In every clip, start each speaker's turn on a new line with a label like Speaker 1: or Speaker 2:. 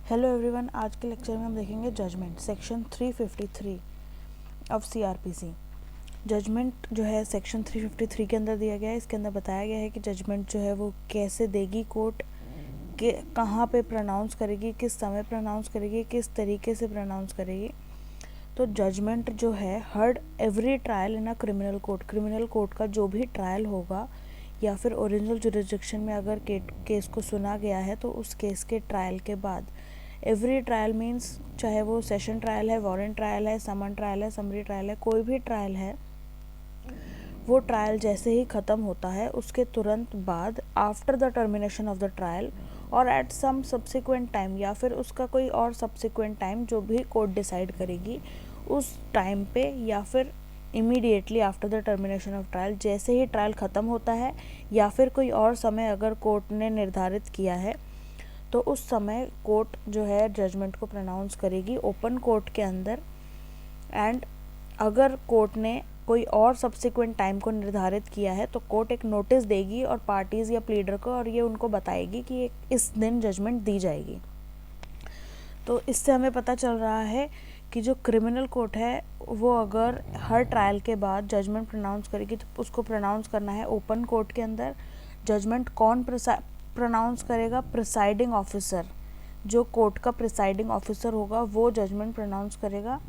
Speaker 1: Hello everyone, आज के lecture में हम देखेंगे judgment section 353 of CrPC. Judgment जो है सेक्शन 353 के अंदर दिया गया है। इसके अंदर बताया गया है कि जजमेंट जो है वो कैसे देगी कोर्ट, के कहाँ पे प्रोनाउंस करेगी, किस समय प्रोनाउंस करेगी, किस तरीके से प्रोनाउंस करेगी। तो जजमेंट जो है heard every trial in a criminal court का जो भी ट्रायल होगा या फिर ओरिजिनल जुरिसडिक्शन में अगर केस को सुना गया है तो उस केस के ट्रायल के बाद एवरी ट्रायल मीन्स चाहे वो सेशन ट्रायल है, वारंट ट्रायल है, समन ट्रायल है, समरी ट्रायल है, कोई भी ट्रायल है, वो ट्रायल जैसे ही ख़त्म होता है उसके तुरंत बाद after the termination of the trial और एट सम सब्सिक्वेंट टाइम या फिर उसका कोई और सब्सिक्वेंट टाइम जो भी कोर्ट डिसाइड करेगी उस टाइम पे या फिर immediately after the termination of trial, जैसे ही ट्रायल ख़त्म होता है या फिर कोई और समय अगर कोर्ट ने निर्धारित किया है तो उस समय कोर्ट जो है जजमेंट को प्रोनाउंस करेगी ओपन कोर्ट के अंदर। एंड अगर कोर्ट ने कोई और सब्सिक्वेंट टाइम को निर्धारित किया है तो कोर्ट एक नोटिस देगी और पार्टीज या प्लीडर को, और ये उनको बताएगी कि इस दिन जजमेंट दी जाएगी। तो इससे हमें पता चल रहा है कि जो क्रिमिनल कोर्ट है वो अगर हर ट्रायल के बाद जजमेंट प्रोनाउंस करेगी तो उसको प्रोनाउंस करना है ओपन कोर्ट के अंदर। जजमेंट कौन प्रोनाउंस करेगा? प्रिसाइडिंग ऑफिसर, जो कोर्ट का प्रिसाइडिंग ऑफिसर होगा वो जजमेंट प्रोनाउंस करेगा।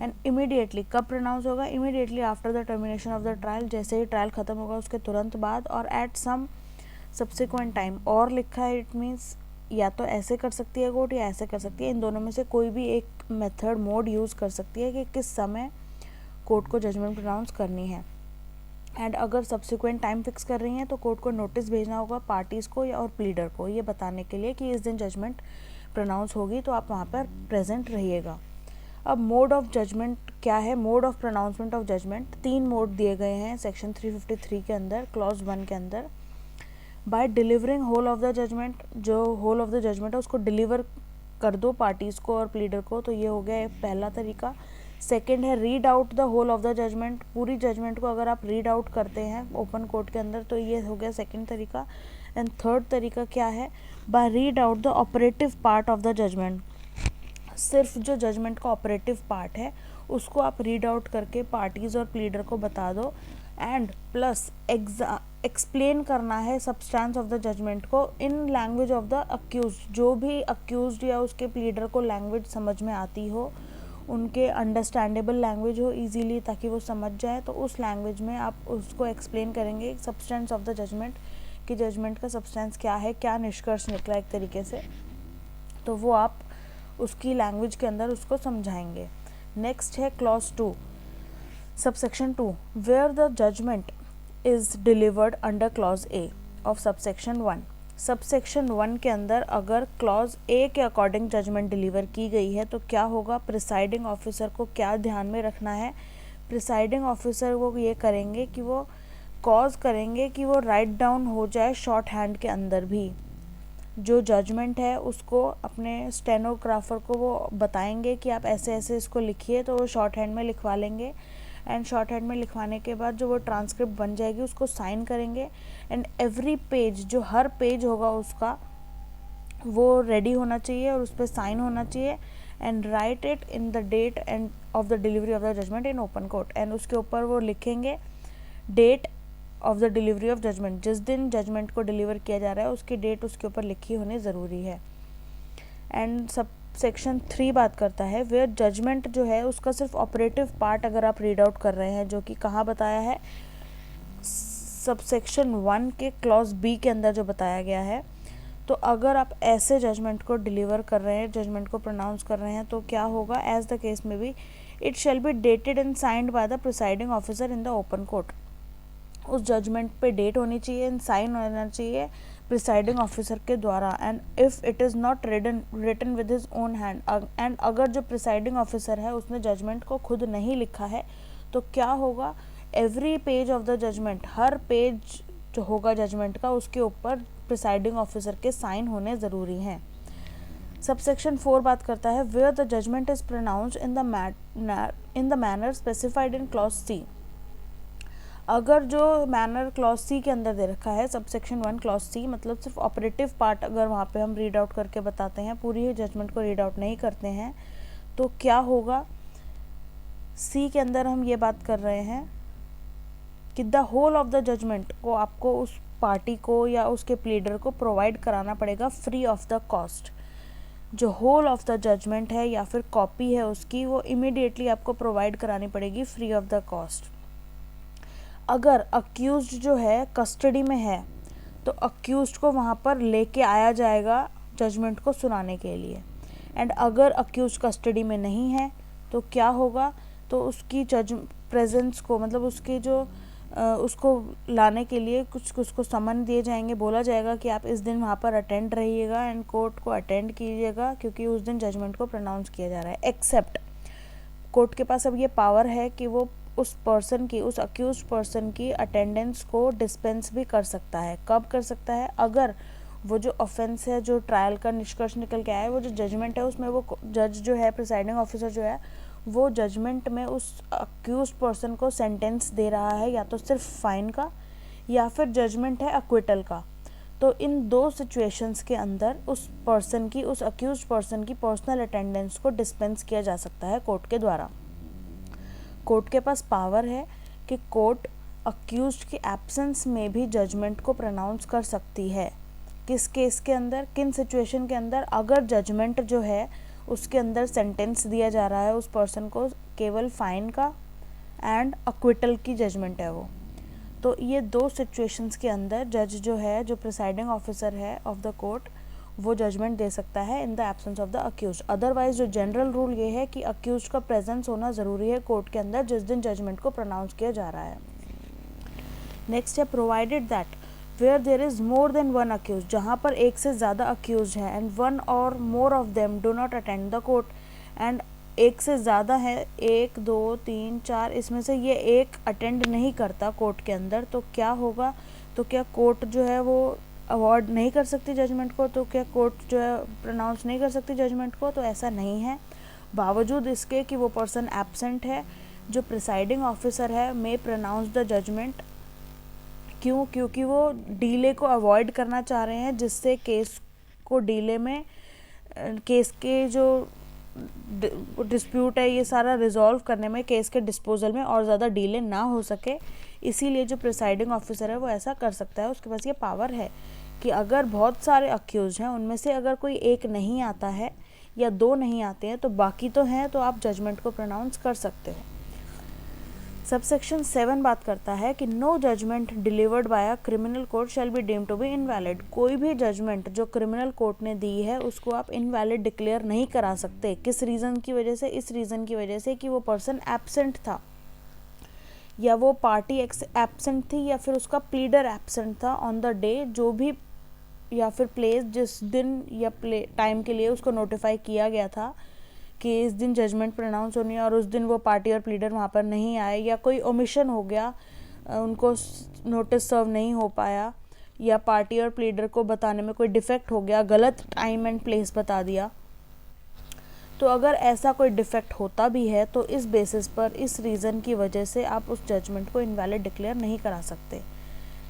Speaker 1: एंड इमीडिएटली कब प्रोनाउंस होगा? Immediately after the termination of the trial, जैसे ही ट्रायल ख़त्म होगा उसके तुरंत बाद और एट सम सब्सिक्वेंट टाइम। और लिखा है, इट मीन्स या तो ऐसे कर सकती है कोर्ट या ऐसे कर सकती है, इन दोनों में से कोई भी एक मेथड मोड यूज़ कर सकती है कि किस समय कोर्ट को जजमेंट प्रोनाउंस करनी है। एंड अगर सब्सिक्वेंट टाइम फिक्स कर रही हैं तो कोर्ट को नोटिस भेजना होगा पार्टीज़ को या और प्लीडर को, ये बताने के लिए कि इस दिन जजमेंट प्रोनाउंस होगी, तो आप वहाँ पर प्रेजेंट रहिएगा। अब मोड ऑफ जजमेंट क्या है? Mode of pronouncement of judgment 3 mode दिए गए हैं सेक्शन 353 के अंदर, क्लॉज 1 के अंदर। By delivering whole of the judgment, जो होल ऑफ द जजमेंट है उसको डिलीवर कर दो पार्टीज़ को और प्लीडर को, तो ये हो गया पहला तरीका। सेकेंड है read out the whole of the judgment, पूरी जजमेंट को अगर आप रीड आउट करते हैं ओपन कोर्ट के अंदर तो ये हो गया सेकेंड तरीका। एंड थर्ड तरीका क्या है? By read out the operative part of the judgment, सिर्फ जो जजमेंट का ऑपरेटिव पार्ट है उसको आप रीड आउट करके पार्टीज़ और प्लीडर को बता दो। एंड प्लस एक्सप्लेन करना है सब्सटेंस ऑफ द जजमेंट को in language of the accused, जो भी अक्यूज या उसके प्लीडर को लैंग्वेज समझ में आती हो, उनके अंडरस्टैंडेबल लैंग्वेज हो इजीली, ताकि वो समझ जाए, तो उस लैंग्वेज में आप उसको एक्सप्लेन करेंगे सब्सटेंस ऑफ द जजमेंट, कि जजमेंट का सब्सटेंस क्या है, क्या निष्कर्ष निकला एक तरीके से, तो वो आप उसकी लैंग्वेज के अंदर उसको समझाएंगे। नेक्स्ट है clause 2 subsection 2, where the judgment is delivered under clause A of subsection 1। Subsection 1 के अंदर अगर क्लॉज ए के अकॉर्डिंग जजमेंट डिलीवर की गई है तो क्या होगा? प्रिसाइडिंग ऑफिसर को क्या ध्यान में रखना है? प्रिसाइडिंग ऑफिसर वो ये करेंगे कि वो कॉज करेंगे कि वो राइट डाउन हो जाए शॉर्ट हैंड के अंदर भी, जो जजमेंट है उसको अपने स्टेनोग्राफर को वो बताएंगे कि आप ऐसे ऐसे इसको लिखिए, तो वो शॉर्ट हैंड में लिखवा लेंगे। एंड शॉर्ट हैंड में लिखवाने के बाद जो वो ट्रांसक्रिप्ट बन जाएगी उसको साइन करेंगे। एंड एवरी पेज, जो हर पेज होगा उसका वो रेडी होना चाहिए और उस पर साइन होना चाहिए। And write it in the date and of the delivery of the judgment in open court, and उसके ऊपर वो लिखेंगे date of the delivery of judgment, जिस दिन जजमेंट को डिलीवर किया जा रहा है उसकी डेट उसके ऊपर लिखी होनी ज़रूरी है। एंड सब सेक्शन 3 बात करता है वेयर जजमेंट जो है उसका सिर्फ ऑपरेटिव पार्ट अगर आप रीड आउट कर रहे हैं, जो कि कहाँ बताया है? सबसेक्शन 1 के क्लॉज बी के अंदर जो बताया गया है। तो अगर आप ऐसे जजमेंट को डिलीवर कर रहे हैं, जजमेंट को प्रोनाउंस कर रहे हैं, तो क्या होगा? एज द केस में भी it shall be dated and signed by the presiding officer in the open court, उस जजमेंट पे डेट होनी चाहिए एंड साइन होना चाहिए प्रिसाइडिंग ऑफिसर के द्वारा। And if it is not written with his own hand, and अगर जो प्रिसाइडिंग ऑफिसर है उसने जजमेंट को खुद नहीं लिखा है तो क्या होगा? Every page of the judgment, हर पेज जो होगा जजमेंट का उसके ऊपर प्रिसाइडिंग ऑफिसर के साइन होने ज़रूरी हैं। सबसेक्शन 4 बात करता है where the judgment is pronounced in the manner specified in clause C. अगर जो मैनर क्लॉज सी के अंदर दे रखा है सबसेक्शन 1 क्लॉज सी, मतलब सिर्फ ऑपरेटिव पार्ट अगर वहाँ पे हम रीड आउट करके बताते हैं, पूरी जजमेंट को रीड आउट नहीं करते हैं, तो क्या होगा। सी के अंदर हम ये बात कर रहे हैं कि the whole of the judgment को आपको उस पार्टी को या उसके प्लीडर को प्रोवाइड कराना पड़ेगा फ्री ऑफ द कॉस्ट। जो होल ऑफ द जजमेंट है या फिर कॉपी है उसकी, वो इमीडिएटली आपको प्रोवाइड करानी पड़ेगी फ्री ऑफ द कॉस्ट। अगर अक्यूज्ड जो है कस्टडी में है तो अक्यूज्ड को वहाँ पर लेके आया जाएगा जजमेंट को सुनाने के लिए। एंड अगर अक्यूज्ड कस्टडी में नहीं है तो क्या होगा, तो उसकी जज प्रेजेंस को, मतलब उसके जो उसको लाने के लिए कुछ उसको समन दिए जाएंगे, बोला जाएगा कि आप इस दिन वहाँ पर अटेंड रहिएगा एंड कोर्ट को अटेंड कीजिएगा क्योंकि उस दिन जजमेंट को प्रोनाउंस किया जा रहा है। एक्सेप्ट कोर्ट के पास अब ये पावर है कि वो उस पर्सन की, उस अक्यूज्ड पर्सन की अटेंडेंस को डिस्पेंस भी कर सकता है। कब कर सकता है, अगर वो जो ऑफेंस है, जो ट्रायल का निष्कर्ष निकल के आया है, वो जो जजमेंट है उसमें वो जज जो है, प्रिसाइडिंग ऑफिसर जो है, वो जजमेंट में उस अक्यूज्ड पर्सन को सेंटेंस दे रहा है या तो सिर्फ फाइन का या फिर जजमेंट है अक्विटल का। तो इन दो सिचुएशंस के अंदर उस पर्सन की, उस अक्यूज्ड पर्सन की पर्सनल अटेंडेंस को डिस्पेंस किया जा सकता है कोर्ट के द्वारा। कोर्ट के पास पावर है कि कोर्ट अक्यूज्ड की एब्सेंस में भी जजमेंट को प्रोनाउंस कर सकती है। किस केस के अंदर, किन सिचुएशन के अंदर, अगर जजमेंट जो है उसके अंदर सेंटेंस दिया जा रहा है उस पर्सन को केवल फाइन का एंड अक्विटल की जजमेंट है वो, तो ये दो सिचुएशंस के अंदर जज जो है, जो प्रिसाइडिंग ऑफिसर है ऑफ द कोर्ट, वो जजमेंट दे सकता है in the absence of the accused. Otherwise जो जनरल रूल ये है कि अक्यूज्ड का प्रेजेंस होना ज़रूरी है कोर्ट के अंदर जिस दिन जजमेंट को प्रोनाउंस किया जा रहा है। नेक्स्ट है provided that where there is more than one accused, जहाँ पर एक से ज़्यादा अक्यूज है एंड वन और more of them do not attend the court, and एक से ज़्यादा है, 1 2 3 4, इसमें से ये एक अटेंड नहीं करता कोर्ट के अंदर, तो क्या होगा, तो क्या कोर्ट जो है वो अवॉर्ड नहीं कर सकती जजमेंट को, तो क्या कोर्ट जो है प्रोनाउंस नहीं कर सकती जजमेंट को, तो ऐसा नहीं है। बावजूद इसके कि वो पर्सन एब्सेंट है, जो प्रिसाइडिंग ऑफिसर है मे प्रोनाउंस द जजमेंट। क्यों, क्योंकि वो डीले को अवॉइड करना चाह रहे हैं, जिससे केस को डीले में, केस के जो डिस्प्यूट है ये सारा रिजॉल्व करने में, केस के डिस्पोजल में और ज़्यादा डीले ना हो सके, इसीलिए जो प्रिसाइडिंग ऑफिसर है वो ऐसा कर सकता है। उसके पास ये पावर है कि अगर बहुत सारे अक्यूज हैं, उनमें से अगर कोई एक नहीं आता है या 2 नहीं आते हैं तो बाकी तो हैं, तो आप जजमेंट को प्रोनाउंस कर सकते हो। सबसेक्शन 7 बात करता है कि no judgment delivered by a criminal court shall be deemed to be invalid. कोई भी जजमेंट जो क्रिमिनल कोर्ट ने दी है उसको आप इनवैलिड डिक्लेयर नहीं करा सकते। किस रीज़न की वजह से, इस रीज़न की वजह से कि वो पर्सन एब्सेंट था, या वो पार्टी एब्सेंट थी, या फिर उसका प्लीडर एब्सेंट था ऑन द डे, जो भी या फिर प्लेस जिस दिन या टाइम के लिए उसको नोटिफाई किया गया था कि इस दिन जजमेंट प्रोनाउंस होनी है, और उस दिन वो पार्टी और प्लीडर वहाँ पर नहीं आए, या कोई ओमिशन हो गया, उनको नोटिस सर्व नहीं हो पाया, या पार्टी और प्लीडर को बताने में कोई डिफेक्ट हो गया, गलत टाइम एंड प्लेस बता दिया। तो अगर ऐसा कोई डिफेक्ट होता भी है तो इस बेसिस पर, इस रीज़न की वजह से आप उस जजमेंट को इनवैलिड डिक्लेयर नहीं करा सकते।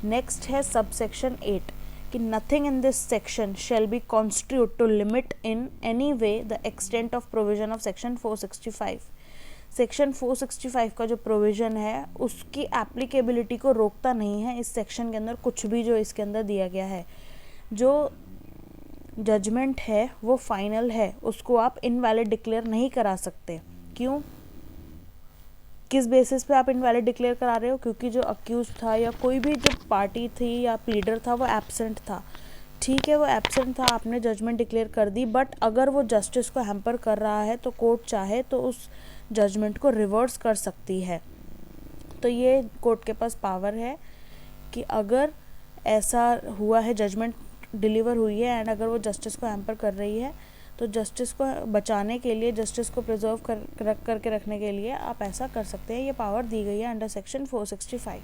Speaker 1: नेक्स्ट है सबसेक्शन 8 कि nothing in this section shall be constitute to limit in any way the extent of provision of section 465। Section 465 का जो प्रोविज़न है उसकी एप्लीकेबिलिटी को रोकता नहीं है। इस सेक्शन के अंदर कुछ भी जो इसके अंदर दिया गया है, जो जजमेंट है वो फाइनल है, उसको आप इनवैलिड डिक्लेयर नहीं करा सकते। क्यों, किस बेसिस पे आप इनवैलिड डिक्लेयर करा रहे हो, क्योंकि जो अक्यूज था या कोई भी जो पार्टी थी या प्लीडर था वो एब्सेंट था। ठीक है, वो एब्सेंट था, आपने जजमेंट डिक्लेयर कर दी, बट अगर वो जस्टिस को हैम्पर कर रहा है तो कोर्ट चाहे तो उस जजमेंट को रिवर्स कर सकती है। तो ये कोर्ट के पास पावर है कि अगर ऐसा हुआ है, जजमेंट डिलीवर हुई है एंड अगर वो जस्टिस को हैम्पर कर रही है, तो जस्टिस को बचाने के लिए, जस्टिस को प्रिजर्व करके रखने के लिए आप ऐसा कर सकते हैं। ये पावर दी गई है अंडर सेक्शन 465।